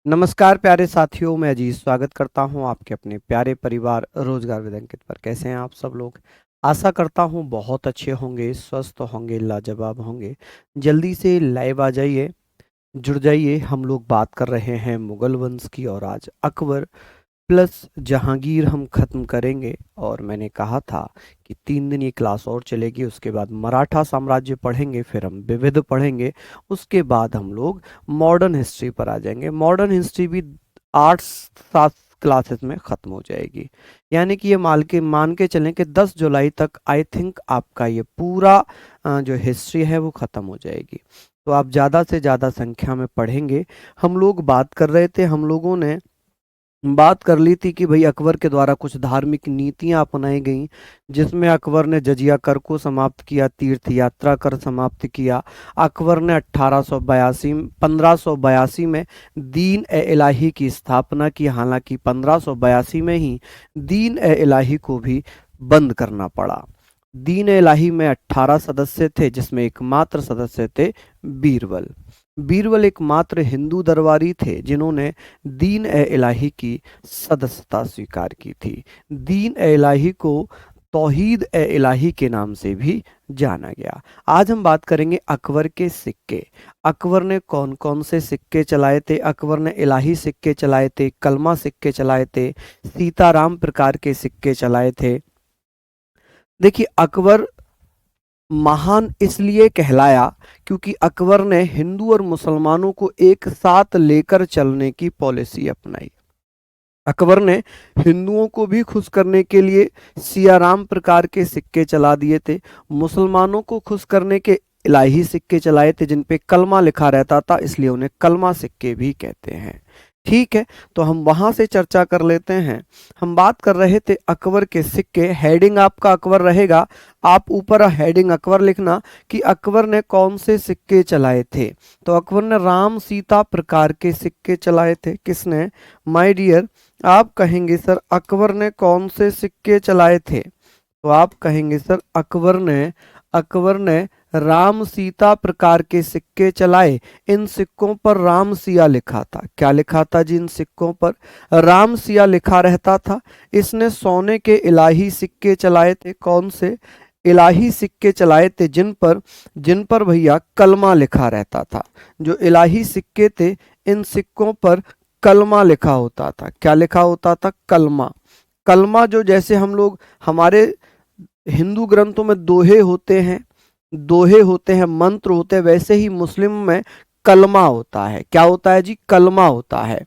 नमस्कार प्यारे साथियों, मैं अजीज स्वागत करता हूं आपके अपने प्यारे परिवार रोजगार विद अंकित पर। कैसे हैं आप सब लोग? आशा करता हूं बहुत अच्छे होंगे, स्वस्थ होंगे, लाजवाब होंगे। जल्दी से लाइव आ जाइए, जुड़ जाइए। हम लोग बात कर रहे हैं मुगल वंश की और आज अकबर प्लस जहांगीर हम खत्म करेंगे। और मैंने कहा था कि 3 दिन ये क्लास और चलेगी, उसके बाद मराठा साम्राज्य पढ़ेंगे, फिर हम विविध पढ़ेंगे, उसके बाद हम लोग मॉडर्न हिस्ट्री पर आ जाएंगे। मॉडर्न हिस्ट्री भी 8-7 क्लासेस में खत्म हो जाएगी। यानी कि ये मान के चलें कि 10 जुलाई तक आई थिंक आपका ये पूरा जो हिस्ट्री है वो खत्म हो जाएगी। तो आप ज़्यादा से ज़्यादा संख्या में पढ़ेंगे। हम लोग बात कर रहे थे, हम लोगों ने बात कर ली थी कि भाई अकबर के द्वारा कुछ धार्मिक नीतियां अपनाई गईं, जिसमें अकबर ने जजिया कर को समाप्त किया, तीर्थ यात्रा कर समाप्त किया। अकबर ने 1582 में दीन ए इलाही की स्थापना की। हालांकि 1582 में ही दीन ए इलाही को भी बंद करना पड़ा। दीन ए इलाही में 18 सदस्य थे, जिसमें एकमात्र सदस्य थे बीरबल। बीरबल एकमात्र हिंदू दरबारी थे जिन्होंने दीन ए इलाही की सदस्यता स्वीकार की थी। दीन ए इलाही को तौहीद ए इलाही के नाम से भी जाना गया। आज हम बात करेंगे अकबर के सिक्के। अकबर ने कौन कौन से सिक्के चलाए थे? अकबर ने इलाही सिक्के चलाए थे, कलमा सिक्के चलाए थे, सीताराम प्रकार के सिक्के चलाए थे। देखिए, अकबर महान इसलिए कहलाया क्योंकि अकबर ने हिंदू और मुसलमानों को एक साथ लेकर चलने की पॉलिसी अपनाई। अकबर ने हिंदुओं को भी खुश करने के लिए सियाराम प्रकार के सिक्के चला दिए थे। मुसलमानों को खुश करने के इलाही सिक्के चलाए थे, जिन पे कलमा लिखा रहता था, इसलिए उन्हें कलमा सिक्के भी कहते हैं। ठीक है, तो हम वहां से चर्चा कर लेते हैं। हम बात कर रहे थे अकबर के सिक्के। हेडिंग आपका अकबर रहेगा, आप ऊपर हेडिंग अकबर लिखना कि अकबर ने कौन से सिक्के चलाए थे। तो अकबर ने राम सीता प्रकार के सिक्के चलाए थे। किसने? माय डियर, आप कहेंगे सर अकबर ने कौन से सिक्के चलाए थे? तो आप कहेंगे सर अकबर ने राम सीता प्रकार के सिक्के चलाए। इन सिक्कों पर राम सिया लिखा था। क्या लिखा था जी? इन सिक्कों पर राम सिया लिखा रहता था। इसने सोने के इलाही सिक्के चलाए थे। कौन से? इलाही सिक्के चलाए थे जिन पर भैया कलमा लिखा रहता था। जो इलाही सिक्के थे, इन सिक्कों पर कलमा लिखा होता था। क्या लिखा होता था? कलमा। कलमा जो जैसे हम लोग हमारे हिंदू ग्रंथों में दोहे होते हैं, मंत्र होते हैं, वैसे ही मुस्लिम में कलमा होता है। क्या होता है जी? कलमा होता है।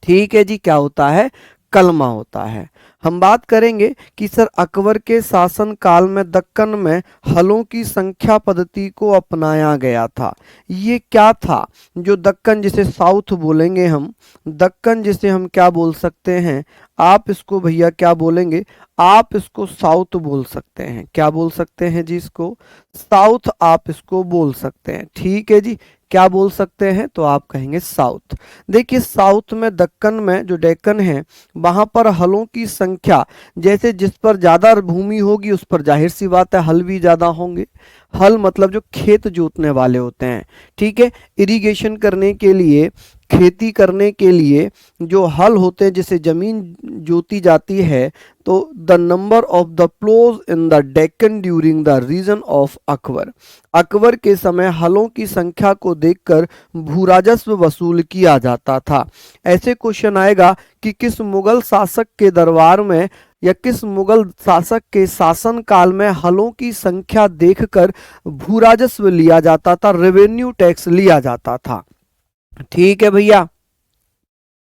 ठीक है जी, क्या होता है? कलमा होता है। हम बात करेंगे कि सर अकबर के शासन काल में दक्कन में हलों की संख्या पद्धति को अपनाया गया था। ये क्या था? जो दक्कन जिसे साउथ बोलेंगे हम, दक्कन जिसे हम क्या बोल सकते हैं? आप इसको भैया क्या बोलेंगे? आप इसको साउथ बोल सकते हैं। क्या बोल सकते हैं जी? इसको साउथ आप इसको बोल सकते हैं। ठीक है जी, क्या बोल सकते हैं? तो आप कहेंगे साउथ। देखिए, साउथ में दक्कन में जो डेक्कन है, वहां पर हलों की संख्या, जैसे जिस पर ज्यादा भूमि होगी उस पर जाहिर सी बात है हल भी ज्यादा होंगे। हल मतलब जो खेत जोतने वाले होते हैं। ठीक है, इरिगेशन करने के लिए, खेती करने के लिए जो हल होते हैं, जिसे जमीन जोती जाती है, तो the number of the ploughs in the Deccan during the reign of Akbar. Akbar के समय हलों की संख्या को देखकर भूराजस्व वसूल किया जाता था। ऐसे क्वेश्चन आएगा कि किस मुगल शासक के दरबार में या किस मुगल शासक के शासन काल में हलों की संख्या देखकर भूराजस्व लिया जाता था, रेवेन्यू टैक्स लिया जाता था। ठीक है भैया,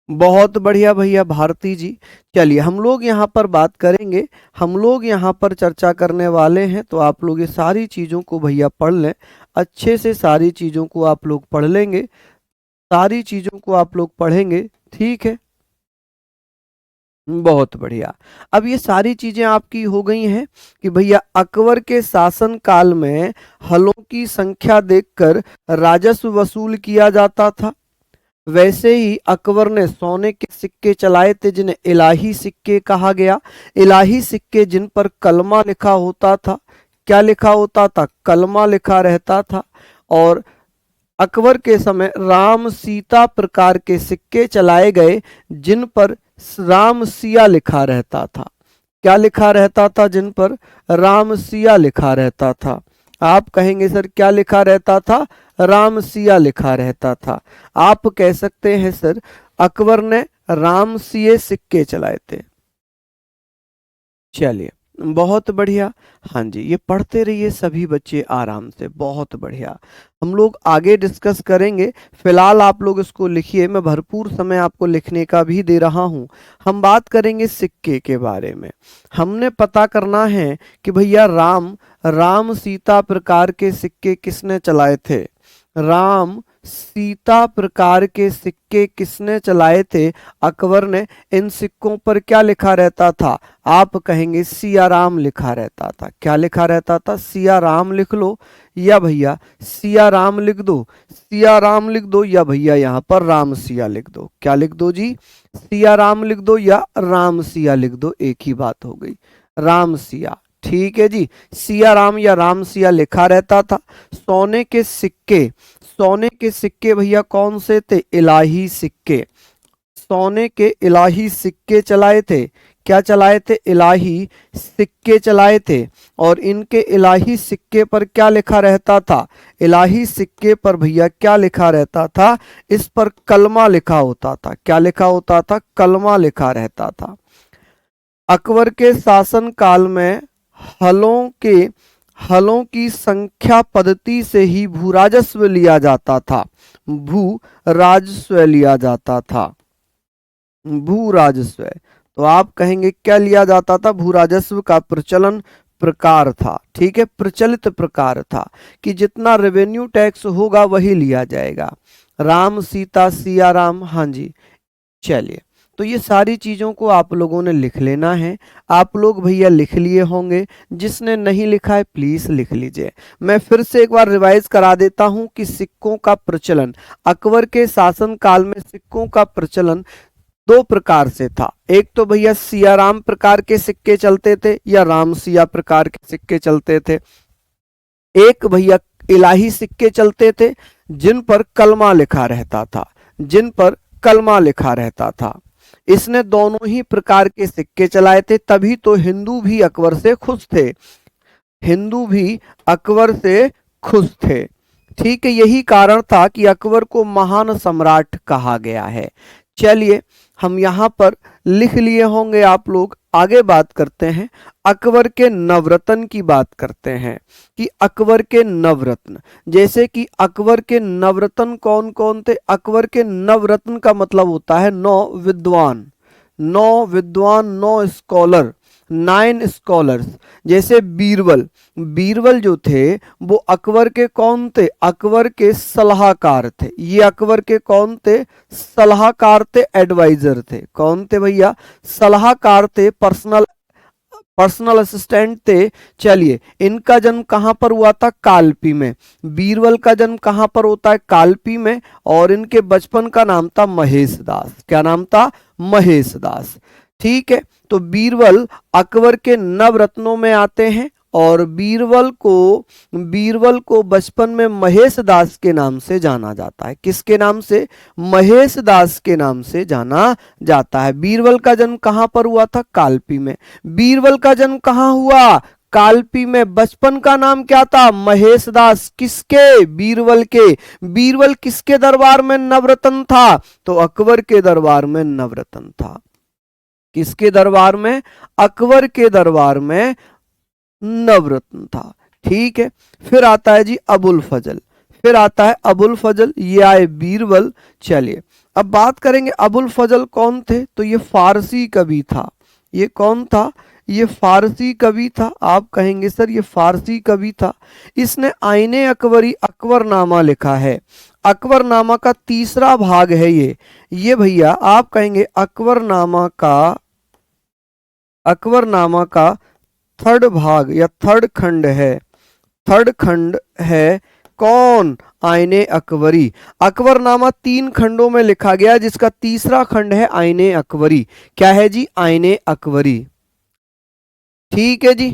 बहुत बढ़िया भैया भारती जी। चलिए, हम लोग यहाँ पर बात करेंगे, हम लोग यहाँ पर चर्चा करने वाले हैं। तो आप लोग ये सारी चीज़ों को भैया पढ़ लें, अच्छे से सारी चीज़ों को आप लोग पढ़ लेंगे, सारी चीज़ों को आप लोग पढ़ेंगे। ठीक है, बहुत बढ़िया। अब ये सारी चीजें आपकी हो गई हैं कि भैया अकबर के शासन काल में हलों की संख्या देखकर राजस्व वसूल किया जाता था। वैसे ही अकबर ने सोने के सिक्के चलाए थे, जिन्हें इलाही सिक्के कहा गया। इलाही सिक्के जिन पर कलमा लिखा होता था। क्या लिखा होता था? कलमा लिखा रहता था। और अकबर के समय राम सीता प्रकार के सिक्के चलाए गए जिन पर राम सिया लिखा रहता था। क्या लिखा रहता था? जिन पर राम सिया लिखा रहता था। आप कहेंगे सर क्या लिखा रहता था? राम सिया लिखा रहता था। आप कह सकते हैं सर अकबर ने राम सिये सिक्के चलाए थे। चलिए बहुत बढ़िया। हाँ जी, ये पढ़ते रहिए सभी बच्चे आराम से, बहुत बढ़िया। हम लोग आगे डिस्कस करेंगे, फिलहाल आप लोग इसको लिखिए, मैं भरपूर समय आपको लिखने का भी दे रहा हूँ। हम बात करेंगे सिक्के के बारे में। हमने पता करना है कि भैया राम सीता प्रकार के सिक्के किसने चलाए थे? राम सीता प्रकार के सिक्के किसने चलाए थे? अकबर ने। इन सिक्कों पर क्या लिखा रहता था? आप कहेंगे सिया राम लिखा रहता था। क्या लिखा रहता था? सिया राम लिख लो, या भैया सिया राम लिख दो, सिया राम लिख दो, या भैया यहाँ पर राम सिया लिख दो। क्या लिख दो जी? सिया राम लिख दो या राम सिया लिख दो, एक ही बात हो गई, राम सिया। ठीक है जी, सिया राम या राम सिया लिखा रहता था। सोने के सिक्के भैया कौन से थे? इलाही सिक्के। सोने के इलाही सिक्के चलाए थे। क्या चलाए थे? इलाही सिक्के चलाए थे। और इनके इलाही सिक्के पर क्या लिखा रहता था? इलाही सिक्के पर भैया क्या लिखा रहता था? इस पर कलमा लिखा होता था। क्या लिखा होता था? कलमा लिखा रहता था। अकबर के शासन काल में हलों की संख्या पद्धति से ही भू राजस्व लिया जाता था। भू राजस्व लिया जाता था। भू राजस्व, तो आप कहेंगे क्या लिया जाता था? भू राजस्व का प्रचलन प्रकार था। ठीक है, प्रचलित प्रकार था कि जितना रेवेन्यू टैक्स होगा वही लिया जाएगा। राम सीता सिया राम, हाँ जी। चलिए, तो ये सारी चीजों को आप लोगों ने लिख लेना है। आप लोग भैया लिख लिए होंगे, जिसने नहीं लिखा है प्लीज लिख लीजिए। मैं फिर से एक बार रिवाइज करा देता हूं कि सिक्कों का प्रचलन, अकबर के शासन काल में सिक्कों का प्रचलन दो प्रकार से था। एक तो भैया सिया राम प्रकार के सिक्के चलते थे या राम सिया प्रकार के सिक्के चलते थे। एक भैया इलाही सिक्के चलते थे जिन पर कलमा लिखा रहता था, जिन पर कलमा लिखा रहता था। इसने दोनों ही प्रकार के सिक्के चलाए थे, तभी तो हिंदू भी अकबर से खुश थे। हिंदू भी अकबर से खुश थे। ठीक है, यही कारण था कि अकबर को महान सम्राट कहा गया है। चलिए, हम यहाँ पर लिख लिए होंगे आप लोग। आगे बात करते हैं, अकबर के नवरत्न की बात करते हैं कि अकबर के नवरत्न, जैसे कि अकबर के नवरत्न कौन कौन थे? अकबर के नवरत्न का मतलब होता है नौ विद्वान, नौ स्कॉलर, 9 स्कॉलर्स। जैसे बीरबल जो थे वो अकबर के कौन थे? अकबर के सलाहकार थे। ये अकबर के कौन थे? सलाहकार थे, एडवाइजर थे। कौन थे भैया? सलाहकार थे, पर्सनल असिस्टेंट थे। चलिए, इनका जन्म कहां पर हुआ था? कालपी में। बीरबल का जन्म कहां पर होता है? कालपी में। और इनके बचपन का नाम था महेश दास। क्या नाम था? महेश दास। ठीक है, तो बीरबल अकबर के नवरत्नों में आते हैं। और बीरबल को बचपन में महेश दास के नाम से जाना जाता है। किसके नाम से? महेश दास के नाम से जाना जाता है। बीरबल का जन्म कहां पर हुआ था? कालपी में। बीरबल का जन्म कहां हुआ? कालपी में। बचपन का नाम क्या था? महेश दास। किसके? बीरबल के। बीरबल किसके दरबार में नवरत्न था? तो अकबर के दरबार में नवरत्न था। किसके दरबार में? अकबर के दरबार में नवरत्न था। ठीक है, फिर आता है जी अबुल फजल। फिर आता है अबुल फजल, ये आए बीरबल। चलिए, अब बात करेंगे अबुल फजल कौन थे? तो ये फारसी कवि था। ये कौन था? ये फारसी कवि था। आप कहेंगे सर ये फारसी कवि था। इसने आईने अकबरी अकबरनामा लिखा है। अकबरनामा का तीसरा भाग है ये भैया आप कहेंगे अकबरनामा का थर्ड भाग या थर्ड खंड है। थर्ड खंड है कौन? आईने अकबरी। अकबरनामा 3 खंडों में लिखा गया, जिसका तीसरा खंड है आईने अकबरी। क्या है जी? आईने अकबरी। ठीक है जी।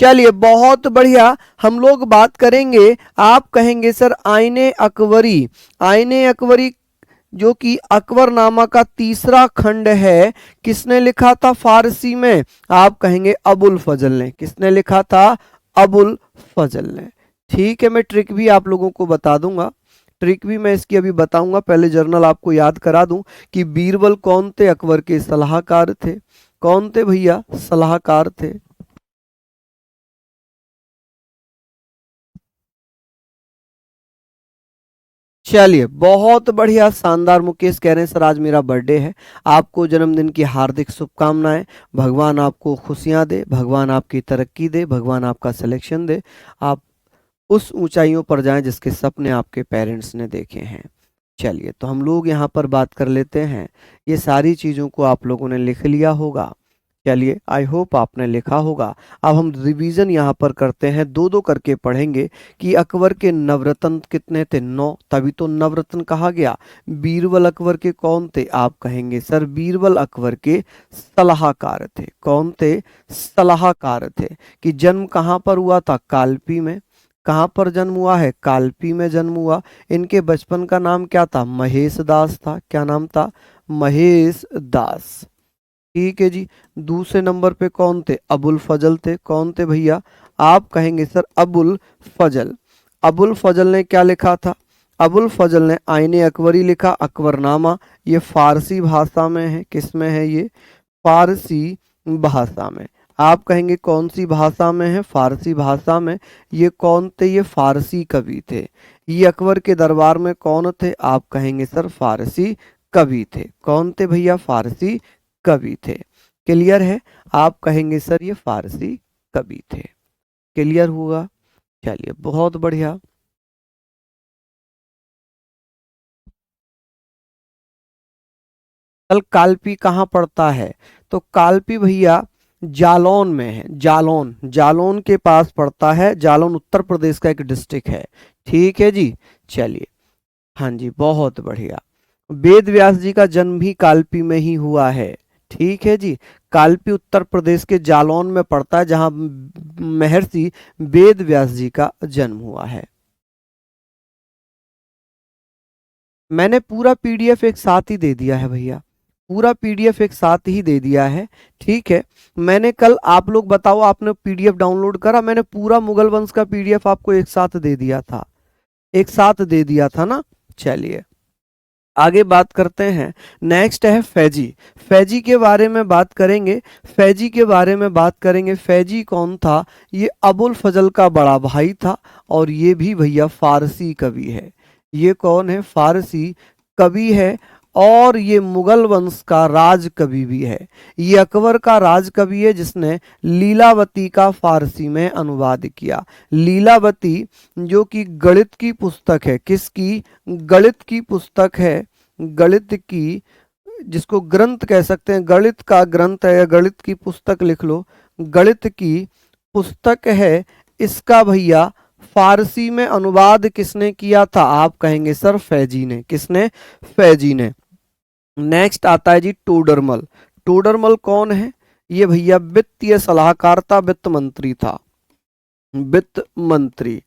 चलिए बहुत बढ़िया। हम लोग बात करेंगे, आप कहेंगे सर आईने अकबरी। आईने अकबरी जो कि अकबरनामा का तीसरा खंड है, किसने लिखा था फारसी में? आप कहेंगे अबुल फजल ने। किसने लिखा था? अबुल फजल ने। ठीक है, मैं ट्रिक भी आप लोगों को बता दूंगा। ट्रिक भी मैं इसकी अभी बताऊंगा, पहले जर्नल आपको याद करा दूं कि बीरबल कौन थे? अकबर के सलाहकार थे। कौन थे भैया? सलाहकार थे। चलिए बहुत बढ़िया, शानदार। मुकेश कह रहे हैं सर आज मेरा बर्थडे है, आपको जन्मदिन की हार्दिक शुभकामनाएं। भगवान आपको खुशियां दे, भगवान आपकी तरक्की दे, भगवान आपका सिलेक्शन दे, आप उस ऊंचाइयों पर जाएं जिसके सपने आपके पेरेंट्स ने देखे हैं। चलिए तो हम लोग यहाँ पर बात कर लेते हैं। ये सारी चीज़ों को आप लोगों ने लिख लिया होगा। चलिए आई होप आपने लिखा होगा। अब हम रिवीजन यहाँ पर करते हैं, दो दो करके पढ़ेंगे कि अकबर के नवरत्न कितने थे? 9, तभी तो नवरत्न कहा गया। बीरबल अकबर के कौन थे? आप कहेंगे सर बीरबल अकबर के सलाहकार थे। कौन थे? सलाहकार थे। कि जन्म कहाँ पर हुआ था? कालपी में। कहाँ पर जन्म हुआ है? कालपी में जन्म हुआ। इनके बचपन का नाम क्या था? महेश दास था। क्या नाम था? महेश दास। ठीक है जी। दूसरे नंबर पे कौन थे? अबुल फजल थे। कौन थे भैया? आप कहेंगे सर अबुल फजल। अबुल फजल ने क्या लिखा था? अबुल फजल ने आईने अकबरी लिखा, अकबरनामा। ये फारसी भाषा में है। किस में है ये? फारसी भाषा में। आप कहेंगे कौन सी भाषा में है? फारसी भाषा में। ये कौन थे? ये फारसी कवि थे। ये अकबर के दरबार में कौन थे? आप कहेंगे सर फारसी कवि थे। कौन थे भैया? फारसी कवि थे। क्लियर है? आप कहेंगे सर ये फारसी कवि थे। क्लियर हुआ? चलिए बहुत बढ़िया। कल कालपी कहाँ पड़ता है? तो कालपी भैया जालौन में है। जालौन, जालौन के पास पड़ता है। जालौन उत्तर प्रदेश का एक डिस्ट्रिक्ट है। ठीक है जी। चलिए, हाँ जी बहुत बढ़िया। वेद व्यास जी का जन्म भी कालपी में ही हुआ है। ठीक है जी। कालपी उत्तर प्रदेश के जालौन में पड़ता है, जहां महर्षि वेद व्यास जी का जन्म हुआ है। मैंने पूरा पीडीएफ एक साथ ही दे दिया है भैया, पूरा पीडीएफ एक साथ ही दे दिया है। ठीक है। मैंने कल, आप लोग बताओ आपने पीडीएफ डाउनलोड करा? मैंने पूरा मुगल वंश का पीडीएफ आपको एक साथ दे दिया था। एक साथ दे दिया था ना। चलिए आगे बात करते हैं। नेक्स्ट है फैजी। फैजी के बारे में बात करेंगे। फैजी के बारे में बात करेंगे। फैजी कौन था? ये अबुल फजल का बड़ा भाई था, और ये भी भैया फारसी कवि है। ये कौन है? फारसी कवि है, और ये मुगल वंश का राज कवि भी है। ये अकबर का राज कवि है, जिसने लीलावती का फारसी में अनुवाद किया। लीलावती जो कि गणित की पुस्तक है। किसकी? गणित की पुस्तक है। गणित की, जिसको ग्रंथ कह सकते हैं, गणित का ग्रंथ है, या गणित की पुस्तक लिख लो। गणित की पुस्तक है। इसका भैया फारसी में अनुवाद किसने किया था? आप कहेंगे सर फैजी ने। किसने? फैजी ने। नेक्स्ट आता है जी टोडरमल। टोडरमल कौन है? ये भैया वित्तीय सलाहकार था, वित्त मंत्री था। वित्त मंत्री।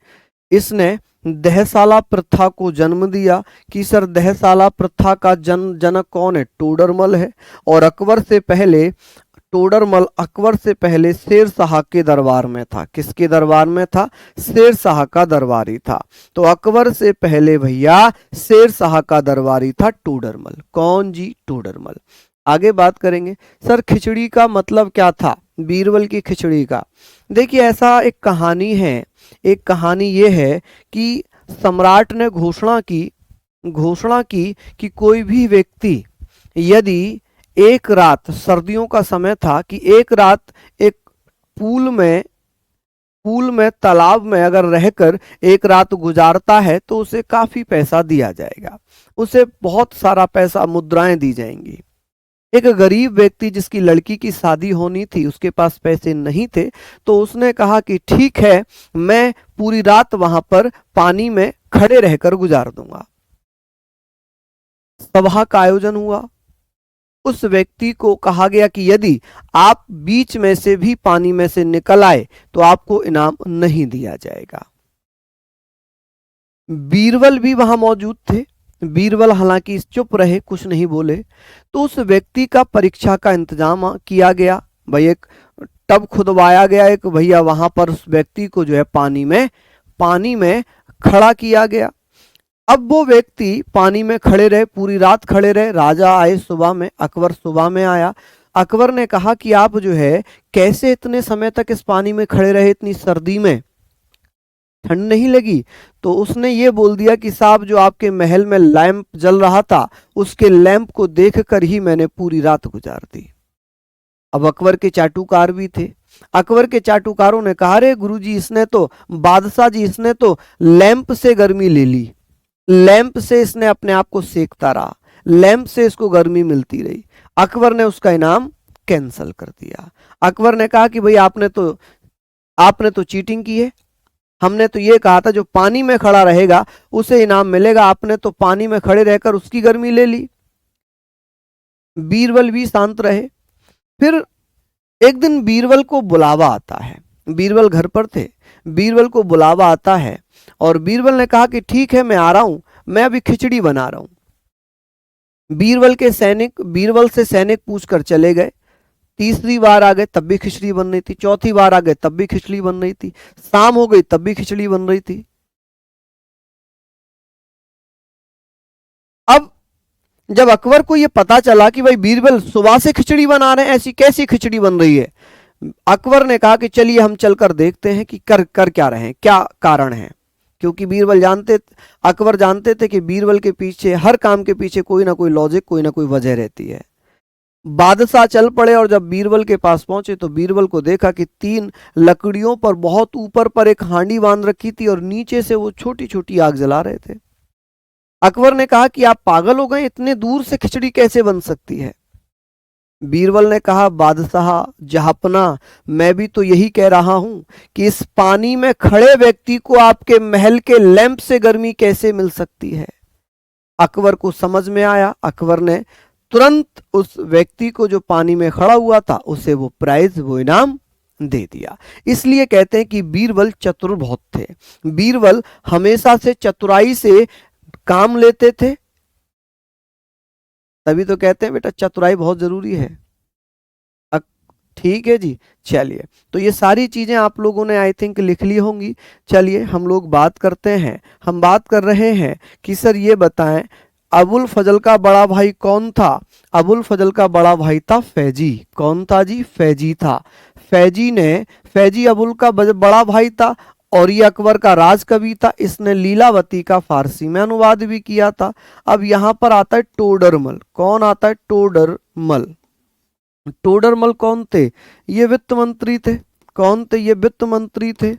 इसने दहसाला प्रथा को जन्म दिया। कि सर दहसाला प्रथा का जनक कौन है? टोडरमल है। और अकबर से पहले, टोडरमल अकबर से पहले शेर शाह के दरबार में था। किसके दरबार में था? शेर शाह का दरबारी था। तो अकबर से पहले भैया शेर शाह का दरबारी था टोडरमल। कौन जी? टोडरमल। आगे बात करेंगे। सर खिचड़ी का मतलब क्या था? बीरबल की खिचड़ी का, देखिए ऐसा एक कहानी है। एक कहानी ये है कि सम्राट ने घोषणा की कि कोई भी व्यक्ति यदि एक रात, सर्दियों का समय था, कि एक रात एक पूल में तालाब में अगर रहकर एक रात गुजारता है तो उसे काफी पैसा दिया जाएगा। उसे बहुत सारा पैसा, मुद्राएं दी जाएंगी। एक गरीब व्यक्ति जिसकी लड़की की शादी होनी थी, उसके पास पैसे नहीं थे, तो उसने कहा कि ठीक है, मैं पूरी रात वहां पर पानी में खड़े रहकर गुजार दूंगा। सभा का आयोजन हुआ। उस व्यक्ति को कहा गया कि यदि आप बीच में से भी पानी में से निकल आए तो आपको इनाम नहीं दिया जाएगा। बीरबल भी वहां मौजूद थे। बीरबल हालांकि चुप रहे, कुछ नहीं बोले। तो उस व्यक्ति का परीक्षा का इंतजाम किया गया। भाई एक टब खुदवाया गया, एक भैया वहां पर उस व्यक्ति को जो है पानी में खड़ा किया गया। अब वो व्यक्ति पानी में खड़े रहे, पूरी रात खड़े रहे। राजा आए सुबह में, अकबर सुबह में आया। अकबर ने कहा कि आप जो है कैसे इतने समय तक इस पानी में खड़े रहे, इतनी सर्दी में ठंड नहीं लगी? तो उसने ये बोल दिया कि साहब जो आपके महल में लैंप जल रहा था, उसके लैंप को देखकर ही मैंने पूरी रात गुजार दी। अब अकबर के चाटुकार भी थे। अकबर के चाटुकारों ने कहा, अरे गुरुजी, इसने तो बादशाह जी, इसने तो लैंप से गर्मी ले ली, लैंप से इसने अपने आप को सेकता रहा, लैंप से इसको गर्मी मिलती रही। अकबर ने उसका इनाम कैंसिल कर दिया। अकबर ने कहा कि भाई आपने तो चीटिंग की है। हमने तो ये कहा था जो पानी में खड़ा रहेगा उसे इनाम मिलेगा, आपने तो पानी में खड़े रहकर उसकी गर्मी ले ली। बीरबल भी शांत रहे। फिर एक दिन बीरबल को बुलावा आता है। बीरबल घर पर थे। बीरबल को बुलावा आता है और बीरबल ने कहा कि ठीक है, मैं आ रहा हूं, मैं अभी खिचड़ी बना रहा हूं। बीरबल से सैनिक पूछकर चले गए। तीसरी बार आ गए तब भी खिचड़ी बन रही थी, चौथी बार आ गए तब भी खिचड़ी बन रही थी, शाम हो गई तब भी खिचड़ी बन रही थी। अब जब अकबर को यह पता चला कि भाई बीरबल सुबह से खिचड़ी बना रहे हैं, ऐसी कैसी खिचड़ी बन रही है, अकबर ने कहा कि चलिए हम चलकर देखते हैं कि कर क्या रहे हैं, क्या कारण है। क्योंकि अकबर जानते थे कि बीरबल के पीछे, हर काम के पीछे कोई ना कोई लॉजिक, कोई ना कोई वजह रहती है। बादशाह चल पड़े और जब बीरबल के पास पहुंचे तो बीरबल को देखा कि 3 लकड़ियों पर बहुत ऊपर पर एक हांडी बांध रखी थी और नीचे से वो छोटी छोटी आग जला रहे थे। अकबर ने कहा कि आप पागल हो गए, इतने दूर से खिचड़ी कैसे बन सकती है? बीरबल ने कहा, बादशाह जहापना, मैं भी तो यही कह रहा हूं कि इस पानी में खड़े व्यक्ति को आपके महल के लैंप से गर्मी कैसे मिल सकती है? अकबर को समझ में आया। अकबर ने तुरंत उस व्यक्ति को जो पानी में खड़ा हुआ था उसे वो प्राइज, वो इनाम दे दिया। इसलिए कहते हैं कि बीरबल चतुर बहुत थे। बीरबल हमेशा से चतुराई से काम लेते थे। तभी तो कहते हैं बेटा चतुराई बहुत जरूरी है। ठीक है जी, चलिए, तो ये सारी चीजें आप लोगों ने आई थिंक लिख ली होंगी। चलिए हम लोग बात करते हैं। हम बात कर रहे हैं कि सर ये बताएं, अबुल फजल का बड़ा भाई कौन था? अबुल फजल का बड़ा भाई था फैजी। कौन था जी? फैजी था। फैजी अबुल का बड़ा भाई था और ये अकबर का राज कवि था। इसने लीलावती का फारसी में अनुवाद भी किया था। अब यहां पर आता है टोडरमल। कौन आता है? टोडरमल। टोडरमल कौन थे? ये वित्त मंत्री थे। कौन थे? ये वित्त मंत्री थे।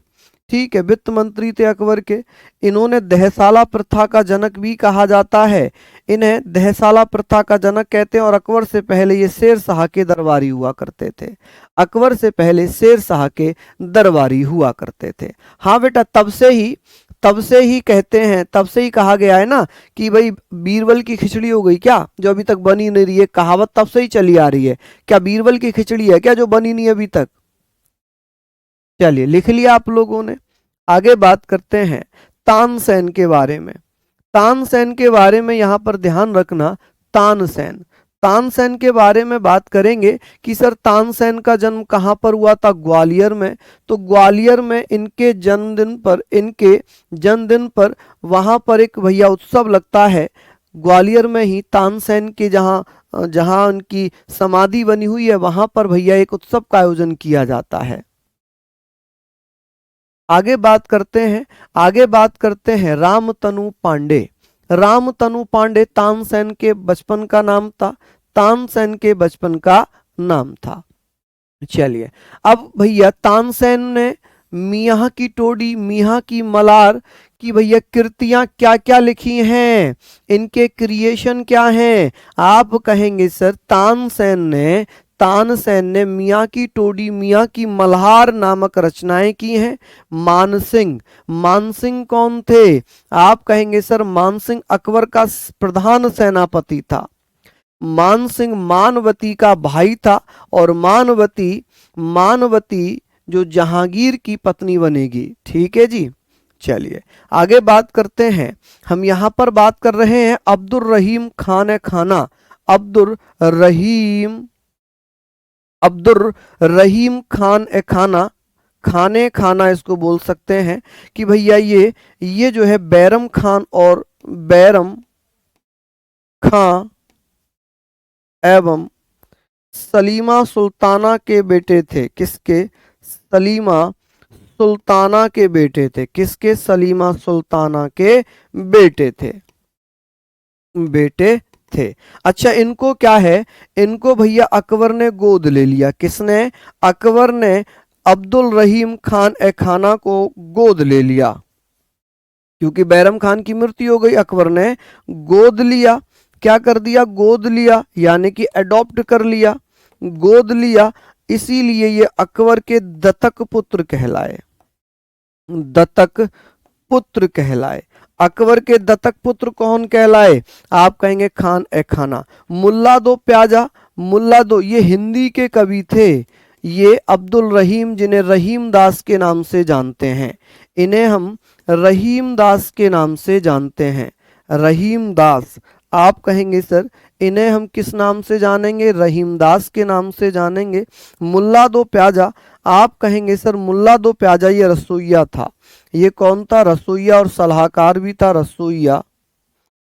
ठीक है, वित्त मंत्री थे अकबर के। इन्होंने दहसाला प्रथा का जनक भी कहा जाता है। इन्हें दहसाला प्रथा का जनक कहते हैं और अकबर से पहले ये शेर शाह के दरबारी हुआ करते थे। अकबर से पहले शेर शाह के दरबारी हुआ करते थे। हाँ बेटा, तब से ही कहते हैं, तब से ही कहा गया है ना कि भाई बीरबल की खिचड़ी हो गई क्या, जो अभी तक बनी नहीं रही है। कहावत तब से ही चली आ रही है। क्या बीरबल की खिचड़ी है क्या जो बनी नहीं अभी तक? चलिए, लिख लिया आप लोगों ने। आगे बात करते हैं तानसेन के बारे में। तानसेन के बारे में यहां पर ध्यान रखना। तानसेन के बारे में बात करेंगे कि सर तानसेन का जन्म कहां पर हुआ था? ग्वालियर में। तो ग्वालियर में इनके जन्मदिन पर वहां पर एक भैया उत्सव लगता है। ग्वालियर में ही तानसेन के जहां उनकी समाधि बनी हुई है वहां पर भैया एक उत्सव का आयोजन किया जाता है। आगे बात करते हैं रामतनु पांडे। रामतनु पांडे तानसेन के बचपन का नाम था। तानसेन के बचपन का नाम था। चलिए, अब भैया तानसेन ने मियाँ की टोडी, मियाँ की मलार की भैया कृतियां क्या क्या लिखी हैं, इनके क्रिएशन क्या हैं? आप कहेंगे सर तानसेन ने मियाँ की टोडी, मियाँ की मल्हार नामक रचनाएं की हैं। मानसिंह कौन थे? आप कहेंगे सर मानसिंह अकबर का प्रधान सेनापति था। मान सिंह मानवती का भाई था और मानवती जो जहांगीर की पत्नी बनेगी। ठीक है जी। चलिए आगे बात करते हैं। हम यहां पर बात कर रहे हैं अब्दुल रहीम खान खाना। अब्दुल रहीम अब्दुल रहीम खान ए खाना, खाने खाना इसको बोल सकते हैं कि भैया ये जो है बैरम खान और बैरम खां एवं सलीमा सुल्ताना के बेटे थे। किसके? सलीमा सुल्ताना के बेटे थे। किसके? सलीमा सुल्ताना के बेटे थे। बेटे थे। अच्छा इनको क्या है, इनको भैया अकबर ने गोद ले लिया। किसने? अकबर ने अब्दुल रहीम खान ए खाना को गोद ले लिया। क्योंकि बैरम खान की मृत्यु हो गई, अकबर ने गोद लिया। क्या कर दिया? गोद लिया, यानी कि अडॉप्ट कर लिया, गोद लिया। इसीलिए ये अकबर के दत्तक पुत्र कहलाए। दत्तक पुत्र कहलाए। अकबर के दत्तक पुत्र कौन कहलाए? आप कहेंगे खान ए खाना। मुल्ला दो प्याजा, मुल्ला दो ये हिंदी के कवि थे। ये अब्दुल रहीम, जिन्हें रहीम दास के नाम से जानते हैं, इन्हें हम रहीम दास के नाम से जानते हैं। रहीम दास। आप कहेंगे सर इन्हें हम किस नाम से जानेंगे? रहीम दास के नाम से जानेंगे। मुल्ला दो प्याजा। आप कहेंगे सर मुल्ला दो प्याजा ये रसोइया था। ये कौन था? रसोइया और सलाहकार भी था। रसोइया।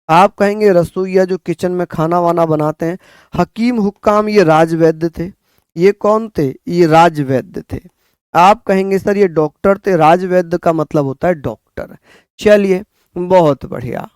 आप कहेंगे रसोइया जो किचन में खाना वाना बनाते हैं। हकीम हुक्काम ये राजवैद्य थे। ये कौन थे? ये राजवैद्य थे। आप कहेंगे सर ये डॉक्टर थे। राजवैद्य का मतलब होता है डॉक्टर। चलिए बहुत बढ़िया।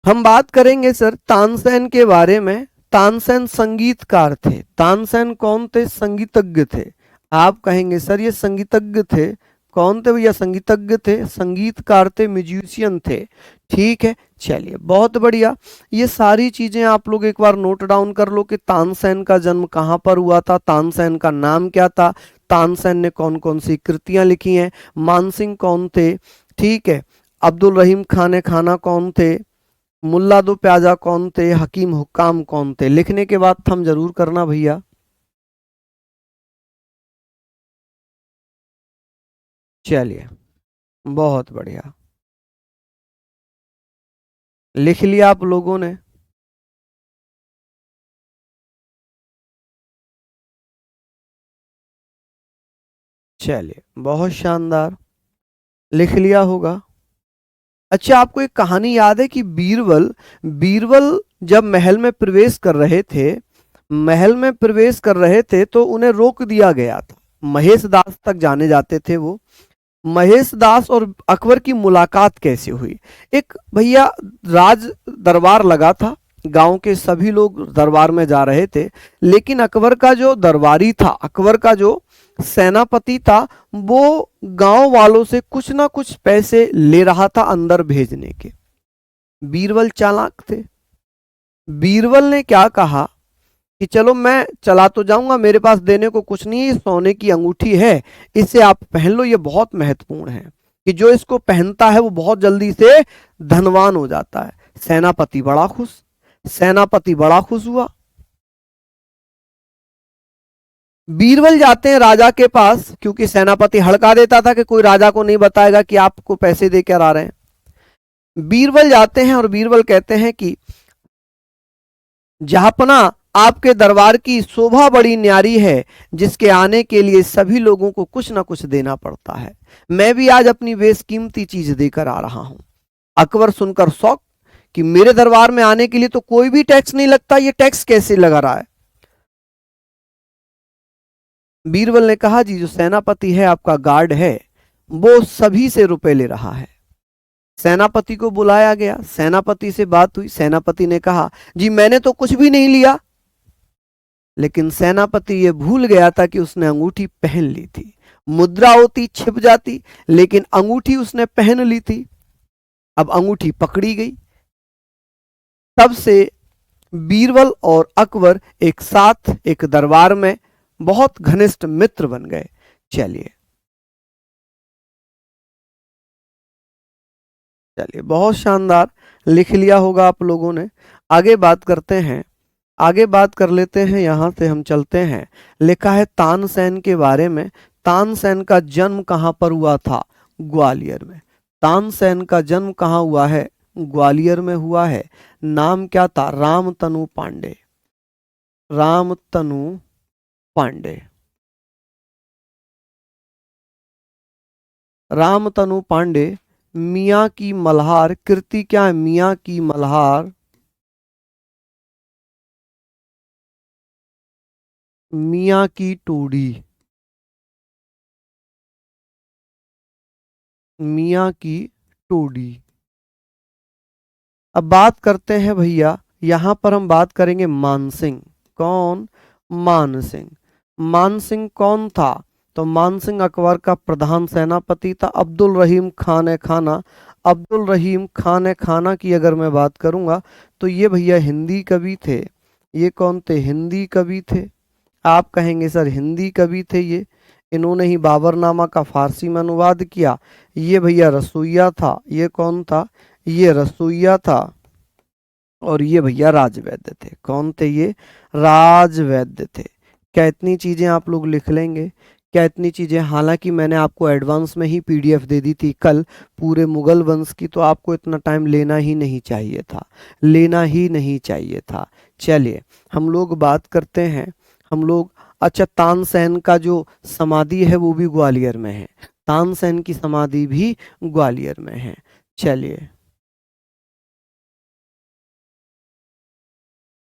हम बात करेंगे सर तानसेन के बारे में। तानसेन संगीतकार थे। तानसेन कौन थे? संगीतज्ञ थे। आप कहेंगे सर ये संगीतज्ञ थे। कौन थे भैया? संगीतज्ञ थे, संगीतकार थे, म्यूजिशियन थे। ठीक है। चलिए बहुत बढ़िया। ये सारी चीजें आप लोग एक बार नोट डाउन कर लो कि तानसेन का जन्म कहाँ पर हुआ था, तानसेन का नाम क्या था, तानसेन ने कौन कौन सी कृतियां लिखी हैं, मानसिंह कौन थे, ठीक है, अब्दुल रहीम खान खाना कौन थे, मुल्ला दो प्याजा कौन थे, हकीम हुक्काम कौन थे। लिखने के बाद थम जरूर करना भैया। चलिए बहुत बढ़िया। लिख लिया आप लोगों ने? चलिए बहुत शानदार, लिख लिया होगा। अच्छा आपको एक कहानी याद है कि बीरबल बीरबल जब महल में प्रवेश कर रहे थे, महल में प्रवेश कर रहे थे तो उन्हें रोक दिया गया था। महेश दास तक जाने जाते थे वो। महेश दास और अकबर की मुलाकात कैसे हुई? एक भैया राज दरबार लगा था, गांव के सभी लोग दरबार में जा रहे थे, लेकिन अकबर का जो दरबारी था, अकबर का जो सेनापति था, वो गांव वालों से कुछ ना कुछ पैसे ले रहा था अंदर भेजने के। बीरबल चालाक थे। बीरबल ने क्या कहा कि चलो मैं चला तो जाऊंगा, मेरे पास देने को कुछ नहीं है, सोने की अंगूठी है, इसे आप पहन लो, ये बहुत महत्वपूर्ण है कि जो इसको पहनता है वो बहुत जल्दी से धनवान हो जाता है। सेनापति बड़ा खुश, सेनापति बड़ा खुश हुआ। बीरबल जाते हैं राजा के पास, क्योंकि सेनापति हड़का देता था कि कोई राजा को नहीं बताएगा कि आपको पैसे देकर आ रहे हैं। बीरबल जाते हैं और बीरबल कहते हैं कि जहापना आपके दरबार की शोभा बड़ी न्यारी है, जिसके आने के लिए सभी लोगों को कुछ ना कुछ देना पड़ता है। मैं भी आज अपनी बेशकीमती चीज देकर आ रहा हूं। अकबर सुनकर शौक कि मेरे दरबार में आने के लिए तो कोई भी टैक्स नहीं लगता, ये टैक्स कैसे लगा रहा है? बीरबल ने कहा जी जो सेनापति है, आपका गार्ड है, वो सभी से रुपए ले रहा है। सेनापति को बुलाया गया, सेनापति से बात हुई। सेनापति ने कहा जी मैंने तो कुछ भी नहीं लिया। लेकिन सेनापति ये भूल गया था कि उसने अंगूठी पहन ली थी। मुद्रा होती छिप जाती, लेकिन अंगूठी उसने पहन ली थी। अब अंगूठी पकड़ी गई। तब से बीरबल और अकबर एक साथ एक दरबार में बहुत घनिष्ठ मित्र बन गए। चलिए चलिए बहुत शानदार, लिख लिया होगा आप लोगों ने। आगे बात करते हैं, आगे बात कर लेते हैं, यहां से हम चलते हैं। लिखा है तानसेन के बारे में। तानसेन का जन्म कहां पर हुआ था? ग्वालियर में। तानसेन का जन्म कहां हुआ है? ग्वालियर में हुआ है। नाम क्या था? रामतनु पांडे। रामतनु पांडे। रामतनु पांडे। मियाँ की मल्हार कृति क्या है? मियाँ की मल्हार। मियाँ की टोडी। मियाँ की टोडी। अब बात करते हैं भैया, यहां पर हम बात करेंगे मानसिंह। कौन? मानसिंह। मानसिंह कौन था? तो मानसिंह अकबर का प्रधान सेनापति था। अब्दुल रहीम खान ए खाना। अब्दुल रहीम खान ए खाना की अगर मैं बात करूंगा तो ये भैया हिंदी कवि थे। ये कौन थे? हिंदी कवि थे। आप कहेंगे सर हिंदी कवि थे ये, इन्होंने ही बाबरनामा का फारसी में अनुवाद किया। ये भैया रसोइया था। ये कौन था? ये रसोइया था। और ये भैया राजवैद्य थे। कौन थे ये? राजवैद्य थे। क्या इतनी चीजें आप लोग लिख लेंगे? क्या इतनी चीजें? हालांकि मैंने आपको एडवांस में ही पीडीएफ दे दी थी कल पूरे मुगल वंश की, तो आपको इतना टाइम लेना ही नहीं चाहिए था, लेना ही नहीं चाहिए था। चलिए हम लोग बात करते हैं। हम लोग, अच्छा, तानसेन का जो समाधि है वो भी ग्वालियर में है। तानसेन की समाधि भी ग्वालियर में है। चलिए,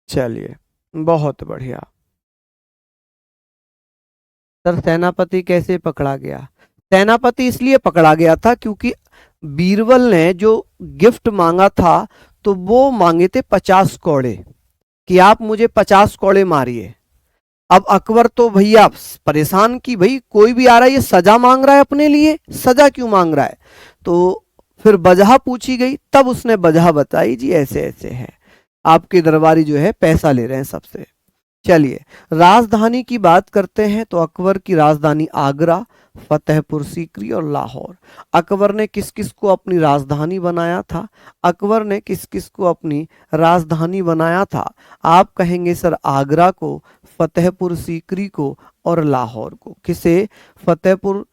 चलिए, बहुत बढ़िया। सर सेनापति कैसे पकड़ा गया? सेनापति इसलिए पकड़ा गया था क्योंकि बीरबल ने जो गिफ्ट मांगा था तो वो मांगे थे 50 कौड़े, कि आप मुझे 50 कौड़े मारिए। अब अकबर तो भैया परेशान, कि भाई कोई भी आ रहा है ये सजा मांग रहा है अपने लिए, सजा क्यों मांग रहा है? तो फिर वजह पूछी गई, तब उसने वजह बताई, जी ऐसे ऐसे है, आपके दरबारी जो है पैसा ले रहे हैं सबसे। चलिए राजधानी की बात करते हैं तो अकबर की राजधानी आगरा, फतेहपुर सीकरी और लाहौर। अकबर ने किस किस को अपनी राजधानी बनाया था? अकबर ने किस किस को अपनी राजधानी बनाया था? आप कहेंगे सर आगरा को, फतेहपुर सीकरी को और लाहौर को। किसे? फतेहपुर,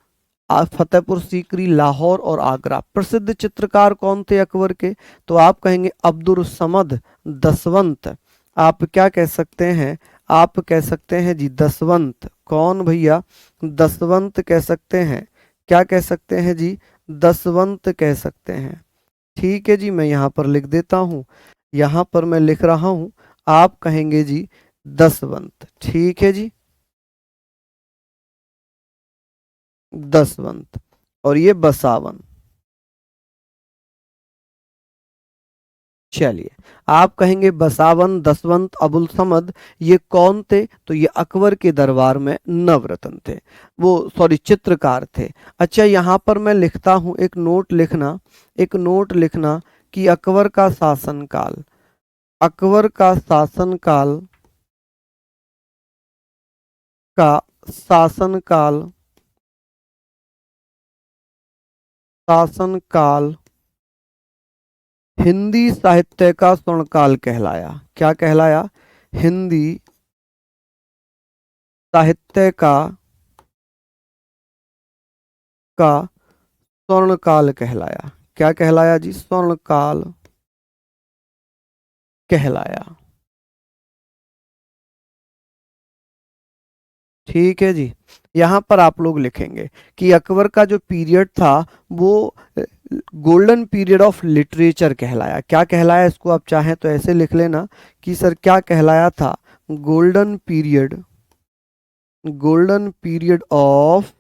फतेहपुर सीकरी, लाहौर और आगरा। प्रसिद्ध चित्रकार कौन थे अकबर के? तो आप कहेंगे अब्दुल समद दसवंत। आप क्या कह सकते हैं? आप कह सकते हैं जी दसवंत। कौन भैया? दसवंत कह सकते हैं। क्या कह सकते हैं जी? दसवंत कह सकते हैं। ठीक है जी, मैं यहाँ पर लिख देता हूँ, यहाँ पर मैं लिख रहा हूँ। आप कहेंगे जी दसवंत। ठीक है जी, दसवंत। और ये बसावन। चलिए, आप कहेंगे बसावन, दसवंत, अबुल समद, ये कौन थे? तो ये अकबर के दरबार में नवरत्न थे, वो सॉरी चित्रकार थे। अच्छा यहाँ पर मैं लिखता हूँ, एक नोट लिखना, एक नोट लिखना कि अकबर का शासनकाल, अकबर का शासनकाल का शासनकाल, शासनकाल हिंदी साहित्य का स्वर्णकाल कहलाया। क्या कहलाया? हिंदी साहित्य का स्वर्ण काल कहलाया। क्या कहलाया जी? स्वर्ण काल कहलाया। ठीक है जी, यहाँ पर आप लोग लिखेंगे कि अकबर का जो पीरियड था वो गोल्डन पीरियड ऑफ लिटरेचर कहलाया। क्या कहलाया? इसको आप चाहें तो ऐसे लिख लेना कि सर क्या कहलाया था? Golden period, golden period of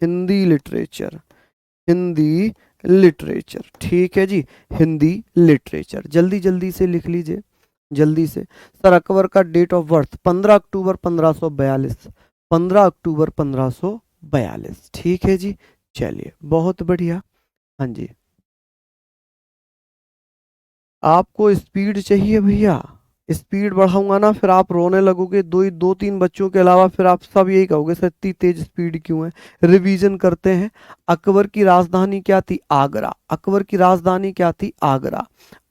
Hindi literature, Hindi literature. ठीक है जी, हिंदी लिटरेचर। जल्दी जल्दी से लिख लीजिए, जल्दी से। सर अकबर का डेट ऑफ बर्थ 15 अक्टूबर 1542, 15 अक्टूबर 1542। ठीक है जी, चलिए बहुत बढ़िया। हाँ जी, आपको स्पीड चाहिए भैया? स्पीड बढ़ाऊंगा ना फिर आप रोने लगोगे, दो तीन बच्चों के अलावा फिर आप सब यही कहोगे सर इतनी तेज स्पीड क्यों है। रिवीजन करते हैं। अकबर की राजधानी क्या थी? आगरा। अकबर की राजधानी क्या थी? आगरा।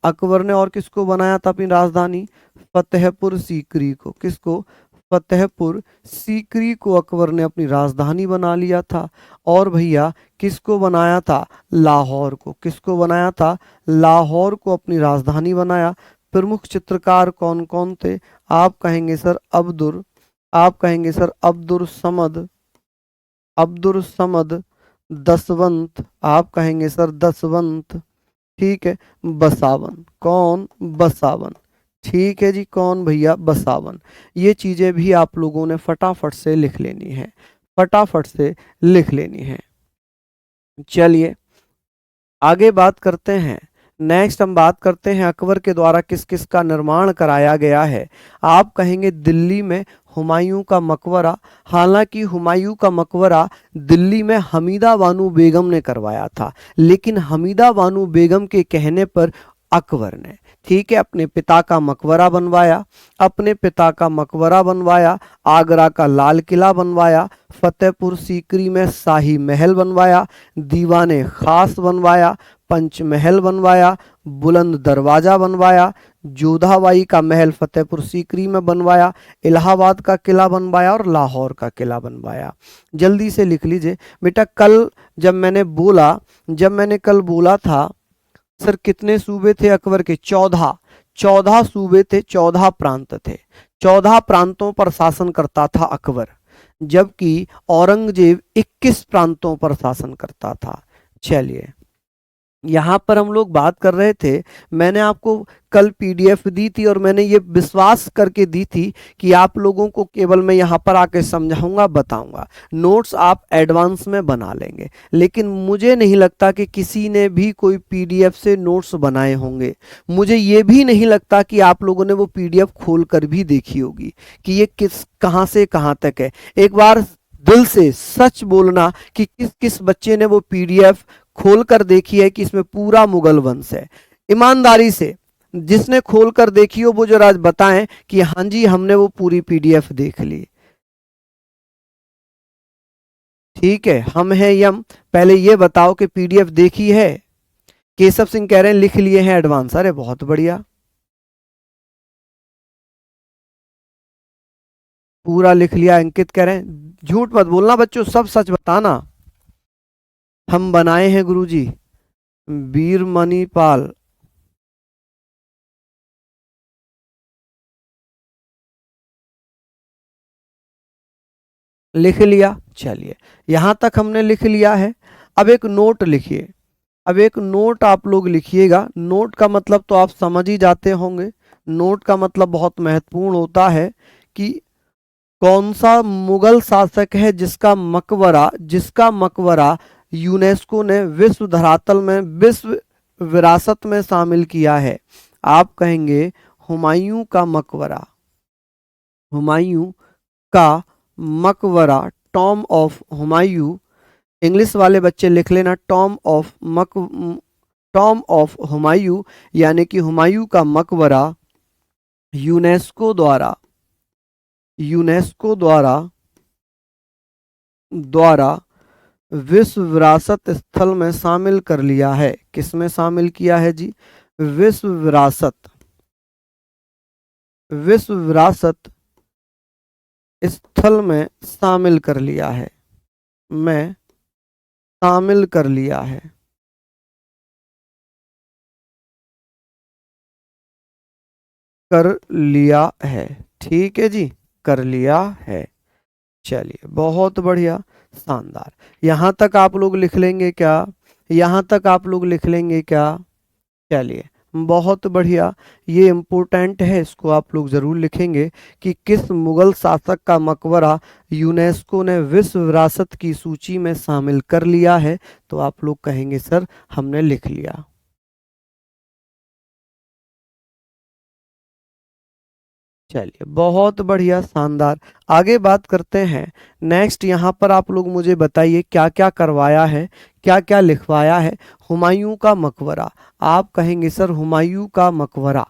अकबर ने और किसको बनाया था अपनी राजधानी? फतेहपुर सीकरी को। किसको? फतेहपुर सीकरी को अकबर ने अपनी राजधानी बना लिया था। और भैया किसको बनाया था? लाहौर को। किसको बनाया था? लाहौर को अपनी राजधानी बनाया। प्रमुख चित्रकार कौन कौन थे? आप कहेंगे सर अब्दुल समद, अब्दुल समद, दसवंत। आप कहेंगे सर दसवंत। ठीक है। बसावन। कौन? बसावन। ठीक है जी, कौन भैया? बसावन। ये चीजें भी आप लोगों ने फटाफट से लिख लेनी है, फटाफट से लिख लेनी है। चलिए आगे बात करते हैं। नेक्स्ट हम बात करते हैं अकबर के द्वारा किस किस का निर्माण कराया गया है। आप कहेंगे दिल्ली में हुमायूं का मकबरा। हालांकि हुमायूं का मकबरा दिल्ली में हमीदा बानो बेगम ने करवाया था, लेकिन हमीदा बानो बेगम के कहने पर अकबर ने, ठीक है, अपने पिता का मकबरा बनवाया। अपने पिता का मकबरा बनवाया, आगरा का लाल किला बनवाया, फतेहपुर सीकरी में शाही महल बनवाया, दीवाने खास बनवाया, पंचमहल बनवाया, बुलंद दरवाजा बनवाया, जोधाबाई का महल फतेहपुर सीकरी में बनवाया, इलाहाबाद का किला बनवाया और लाहौर का किला बनवाया। जल्दी से लिख लीजिए बेटा। कल जब मैंने कल बोला था सर कितने सूबे थे अकबर के? 14। 14 सूबे थे, 14 प्रांत थे। 14 प्रांतों पर शासन करता था अकबर, जबकि औरंगजेब 21 प्रांतों पर शासन करता था। चलिए यहाँ पर हम लोग बात कर रहे थे, मैंने आपको कल पीडीएफ दी थी और मैंने ये विश्वास करके दी थी कि आप लोगों को केवल मैं यहाँ पर आके समझाऊंगा, बताऊंगा, नोट्स आप एडवांस में बना लेंगे। लेकिन मुझे नहीं लगता कि किसी ने भी कोई पीडीएफ से नोट्स बनाए होंगे। मुझे ये भी नहीं लगता कि आप लोगों ने वो पीडीएफ खोल कर भी देखी होगी कि ये कहाँ से कहाँ तक है। एक बार दिल से सच बोलना कि किस किस बच्चे ने वो पीडीएफ खोल कर देखी है कि इसमें पूरा मुगल वंश है। ईमानदारी से जिसने खोल कर देखी हो वो जरा बताएं कि हाँ जी हमने वो पूरी पीडीएफ देख ली। ठीक है, हम हैं यम। पहले ये बताओ कि पीडीएफ देखी है। केशव सिंह कह रहे हैं लिख लिए हैं एडवांस। अरे बहुत बढ़िया, पूरा लिख लिया। अंकित कह रहे हैं झूठ मत बोलना बच्चों, सब सच बताना। हम बनाए हैं गुरुजी। वीर मणिपाल। लिख लिया। चलिए यहां तक हमने लिख लिया है। अब एक नोट लिखिए। अब एक नोट आप लोग लिखिएगा। नोट का मतलब तो आप समझ ही जाते होंगे। नोट का मतलब बहुत महत्वपूर्ण होता है कि कौन सा मुगल शासक है जिसका मकबरा यूनेस्को ने विश्व धरातल में, विश्व विरासत में शामिल किया है। आप कहेंगे हुमायूं का मकबरा। हुमायूं का मकबरा, टॉम ऑफ हुमायूं। इंग्लिश वाले बच्चे लिख लेना टॉम ऑफ हुमायूं, यानी कि हुमायूं का मकबरा यूनेस्को द्वारा, यूनेस्को द्वारा द्वारा विश्व विरासत स्थल में शामिल कर लिया है। किसमें शामिल किया है जी? विश्व विरासत, विश्व विरासत स्थल में शामिल कर लिया है। में शामिल कर लिया है। कर लिया है। ठीक है जी, कर लिया है। चलिए बहुत बढ़िया, शानदार। यहां तक आप लोग लिख लेंगे क्या? यहां तक आप लोग लिख लेंगे क्या? चलिए बहुत बढ़िया, ये इम्पोर्टेंट है, इसको आप लोग जरूर लिखेंगे कि किस मुगल शासक का मकबरा यूनेस्को ने विश्व विरासत की सूची में शामिल कर लिया है। तो आप लोग कहेंगे सर हमने लिख लिया। चलिए बहुत बढ़िया, शानदार। आगे बात करते हैं। नेक्स्ट यहाँ पर आप लोग मुझे बताइए क्या क्या करवाया है, क्या क्या लिखवाया है। हुमायूं का मकबरा। आप कहेंगे सर हुमायूं का मकबरा,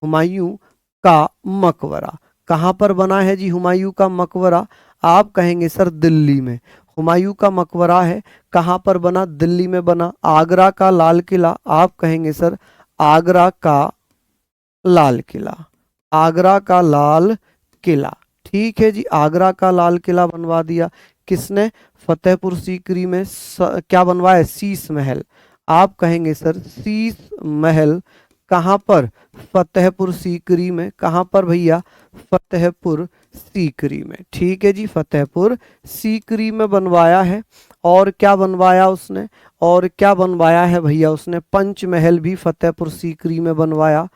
हुमायूं का मकबरा। कहाँ पर बना है जी हुमायूं का मकबरा? आप कहेंगे सर दिल्ली में। हुमायूं का मकबरा है, कहाँ पर बना? दिल्ली में बना। आगरा का लाल किला? आप कहेंगे सर आगरा का लाल किला। आगरा का लाल किला, ठीक है जी, आगरा का लाल किला बनवा दिया। किसने? फतेहपुर सीकरी में क्या बनवाया? शीश महल। आप कहेंगे सर शीश महल कहाँ पर? फतेहपुर सीकरी में। कहाँ पर भैया? फतेहपुर सीकरी में, ठीक है जी, फतेहपुर सीकरी में बनवाया है। और क्या बनवाया उसने? और क्या बनवाया है भैया उसने? पंचमहल भी फतेहपुर सीकरी में बनवाया।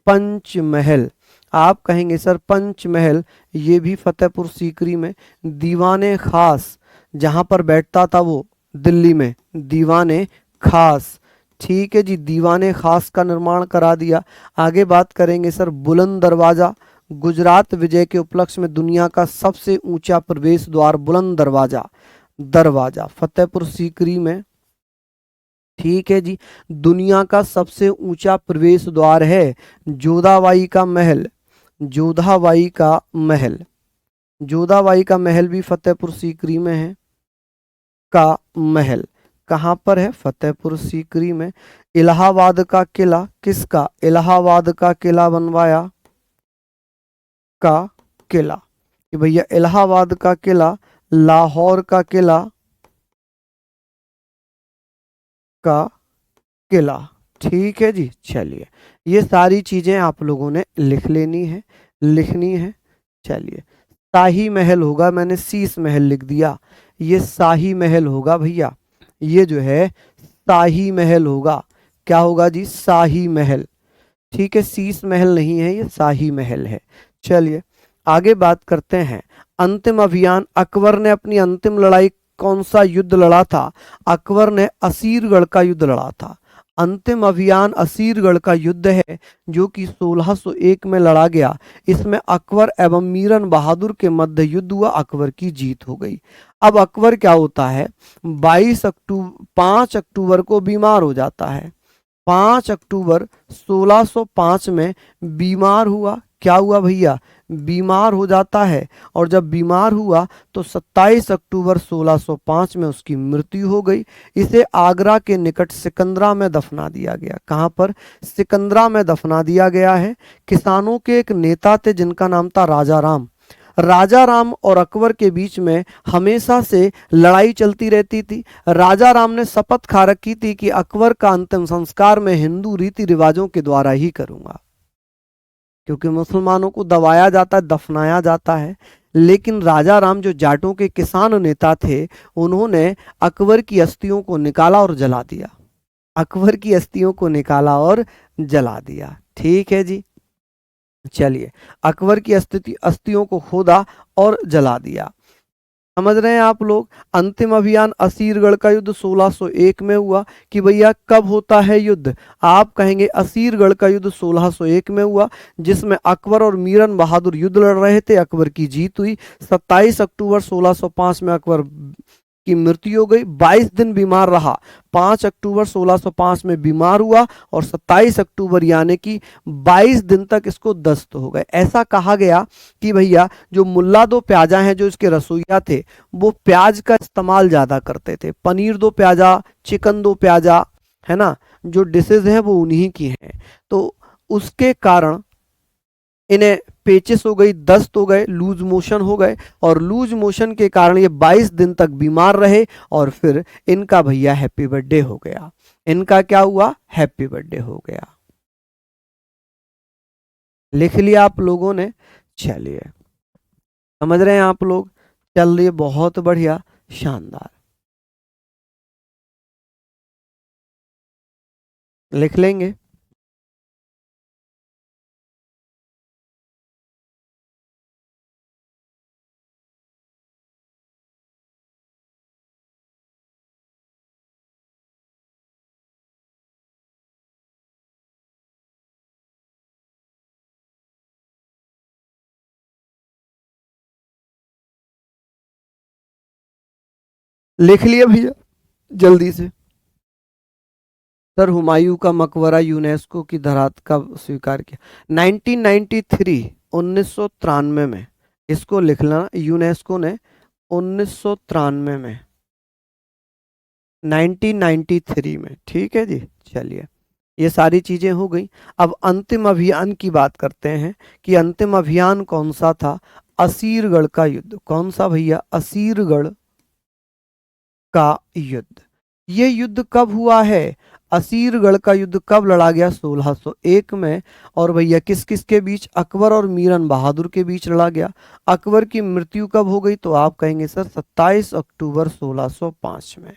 पंचमहल, आप कहेंगे सर पंचमहल, ये भी फतेहपुर सीकरी में। दीवाने खास जहां पर बैठता था वो, दिल्ली में दीवाने खास, ठीक है जी, दीवाने खास का निर्माण करा दिया। आगे बात करेंगे सर बुलंद दरवाजा। गुजरात विजय के उपलक्ष्य में दुनिया का सबसे ऊंचा प्रवेश द्वार बुलंद दरवाजा, दरवाजा फतेहपुर सीकरी में, ठीक है जी। दुनिया का सबसे ऊंचा प्रवेश द्वार है जोधाबाई का महल। जोधाबाई का महल, जोधाबाई का महल भी फतेहपुर सीकरी में है। का महल कहाँ पर है? फतेहपुर सीकरी में। इलाहाबाद का किला किसका? इलाहाबाद का किला बनवाया। का किला, कि भैया इलाहाबाद का किला, लाहौर का किला, का किला, ठीक है जी। चलिए, ये सारी चीजें आप लोगों ने लिख लेनी है, लिखनी है। चलिए, शाही महल होगा, मैंने शीश महल लिख दिया, ये शाही महल होगा भैया, ये जो है शाही महल होगा। क्या होगा जी? शाही महल, ठीक है, शीश महल नहीं है, ये शाही महल है। चलिए आगे बात करते हैं। अंतिम अभियान, अकबर ने अपनी अंतिम लड़ाई कौन सा युद्ध लड़ा था? अकबर ने असीरगढ़ का युद्ध लड़ा था। अंतिम अभियान असीरगढ़ का युद्ध है, जो कि 1601 में लड़ा गया। इसमें अकबर एवं मीरन बहादुर के मध्य युद्ध हुआ, अकबर की जीत हो गई। अब अकबर क्या होता है? 5 अक्टूबर को बीमार हो जाता है। 5 अक्टूबर 1605 में बीमार हुआ। क्या हुआ भैया? बीमार हो जाता है। और जब बीमार हुआ तो 27 अक्टूबर 1605 में उसकी मृत्यु हो गई। इसे आगरा के निकट सिकंदरा में दफना दिया गया। कहाँ पर? सिकंदरा में दफना दिया गया है। किसानों के एक नेता थे जिनका नाम था राजा राम। राजा राम और अकबर के बीच में हमेशा से लड़ाई चलती रहती थी। राजा राम ने शपथ खा रखी थी कि अकबर का अंतिम संस्कार मैं हिंदू रीति रिवाजों के द्वारा ही करूंगा, क्योंकि मुसलमानों को दबाया जाता है, दफनाया जाता है। लेकिन राजा राम जो जाटों के किसान नेता थे, उन्होंने अकबर की अस्थियों को निकाला और जला दिया। अकबर की अस्थियों को निकाला और जला दिया, ठीक है जी। चलिए, अकबर की अस्थियों को खोदा और जला दिया। समझ रहे हैं आप लोग? अंतिम अभियान असीरगढ़ का युद्ध 1601 में हुआ। कि भैया कब होता है युद्ध? आप कहेंगे असीरगढ़ का युद्ध 1601 में हुआ, जिसमें अकबर और मीरन बहादुर युद्ध लड़ रहे थे। अकबर की जीत हुई। 27 अक्टूबर 1605 में अकबर की मृत्यु हो गई। 22 दिन बीमार रहा। 5 अक्टूबर 1605 में बीमार हुआ और 27 अक्टूबर यानी कि 22 दिन तक इसको दस्त हो गए। ऐसा कहा गया कि भैया जो मुल्ला दो प्याजा हैं, जो इसके रसोइया थे, वो प्याज का इस्तेमाल ज्यादा करते थे। पनीर दो प्याजा, चिकन दो प्याजा, है ना, जो डिशेज हैं वो उन्हीं की हैं। तो उसके कारण इन्हें पेचिस हो गई, दस्त हो गए, लूज मोशन हो गए। और लूज मोशन के कारण ये 22 दिन तक बीमार रहे और फिर इनका भैया हैप्पी बर्थडे हो गया। इनका क्या हुआ? हैप्पी बर्थडे हो गया। लिख लिया आप लोगों ने? चलिए, समझ रहे हैं आप लोग? चल रही है, बहुत बढ़िया, शानदार। लिख लेंगे। लिख लिए भैया, जल्दी से। सर हुमायूं का मकबरा यूनेस्को की धरातल कब स्वीकार किया? 1993, 1993 में। इसको लिखना, यूनेस्को ने 1993 में, 1993 में। ठीक है जी। चलिए, ये सारी चीजें हो गई। अब अंतिम अभियान की बात करते हैं कि अंतिम अभियान कौन सा था? असीरगढ़ का युद्ध। कौन सा भैया? असीरगढ़ का युद्ध। ये युद्ध कब हुआ है? असीरगढ़ का युद्ध कब लड़ा गया? 1601 में। और भैया किस किस के बीच? अकबर और मीरन बहादुर के बीच लड़ा गया। अकबर की मृत्यु कब हो गई? तो आप कहेंगे सर 27 अक्टूबर 1605 में।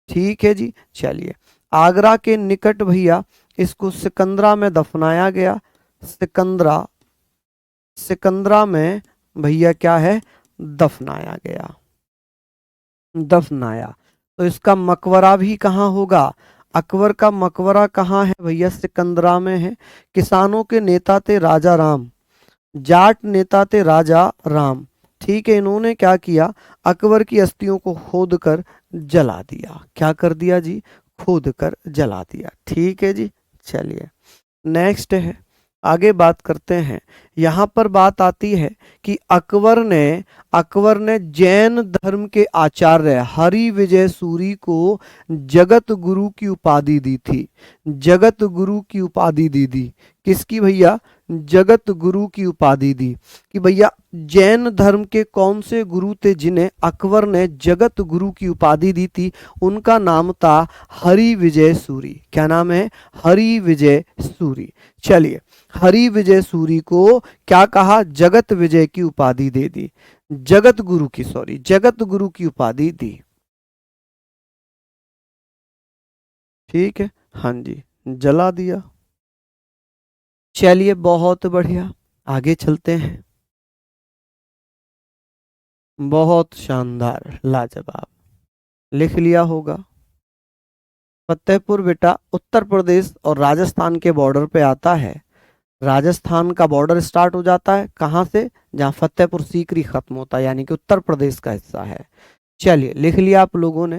ठीक है जी। चलिए, आगरा के निकट भैया इसको सिकंदरा में दफनाया गया। सिकंदरा, सिकंदरा में भैया क्या है? दफनाया गया, दफनाया। तो इसका मकबरा भी कहाँ होगा? अकबर का मकबरा कहाँ है भैया? सिकंदरा में है। किसानों के नेता थे राजा राम, जाट नेता थे राजा राम। ठीक है, इन्होंने क्या किया? अकबर की अस्थियों को खोद कर जला दिया। क्या कर दिया जी? खोद कर जला दिया। ठीक है जी। चलिए, नेक्स्ट है, आगे बात करते हैं। यहाँ पर बात आती है कि अकबर ने जैन धर्म के आचार्य हरि विजय सूरी को जगत गुरु की उपाधि दी थी। जगत गुरु की उपाधि दी। किसकी भैया? जगत गुरु की उपाधि दी। कि भैया जैन धर्म के कौन से गुरु थे जिन्हें अकबर ने जगत गुरु की उपाधि दी थी? उनका नाम था हरि विजय सूरी। क्या नाम है? हरि विजय सूरी। चलिए, हरि विजय सूरी को क्या कहा? जगत विजय की उपाधि दे दी। जगत गुरु की, सॉरी, जगत गुरु की उपाधि दी। ठीक है, हाँ जी, जला दिया। चलिए, बहुत बढ़िया, आगे चलते हैं। बहुत शानदार, लाजवाब, लिख लिया होगा। फतेहपुर बेटा उत्तर प्रदेश और राजस्थान के बॉर्डर पे आता है। राजस्थान का बॉर्डर स्टार्ट हो जाता है कहाँ से? जहाँ फतेहपुर सीकरी खत्म होता है, यानी कि उत्तर प्रदेश का हिस्सा है। चलिए, लिख लिया आप लोगों ने?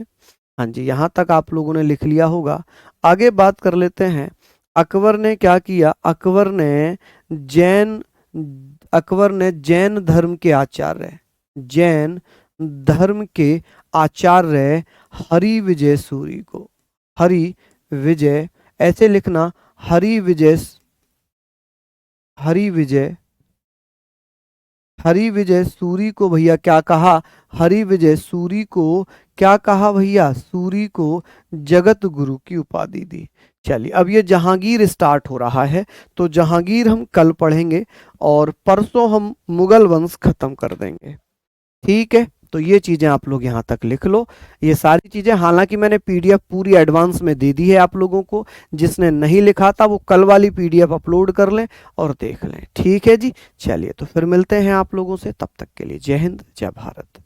हाँ जी, यहाँ तक आप लोगों ने लिख लिया होगा। आगे बात कर लेते हैं। अकबर ने क्या किया? जैन अकबर ने जैन धर्म के आचार्य, जैन धर्म के आचार्य हरि विजय सूरी को, हरि विजय, ऐसे लिखना, हरि विजय, हरि विजय, हरि विजय सूरी को भैया क्या कहा? हरि विजय सूरी को क्या कहा भैया? सूरी को जगत गुरु की उपाधि दी। चलिए, अब ये जहांगीर स्टार्ट हो रहा है, तो जहांगीर हम कल पढ़ेंगे और परसों हम मुगल वंश खत्म कर देंगे। ठीक है, तो ये चीजें आप लोग यहाँ तक लिख लो। ये सारी चीजें, हालांकि मैंने पीडीएफ पूरी एडवांस में दे दी है आप लोगों को। जिसने नहीं लिखा था वो कल वाली पीडीएफ अपलोड कर लें और देख लें। ठीक है जी। चलिए, तो फिर मिलते हैं आप लोगों से, तब तक के लिए जय हिंद, जय भारत।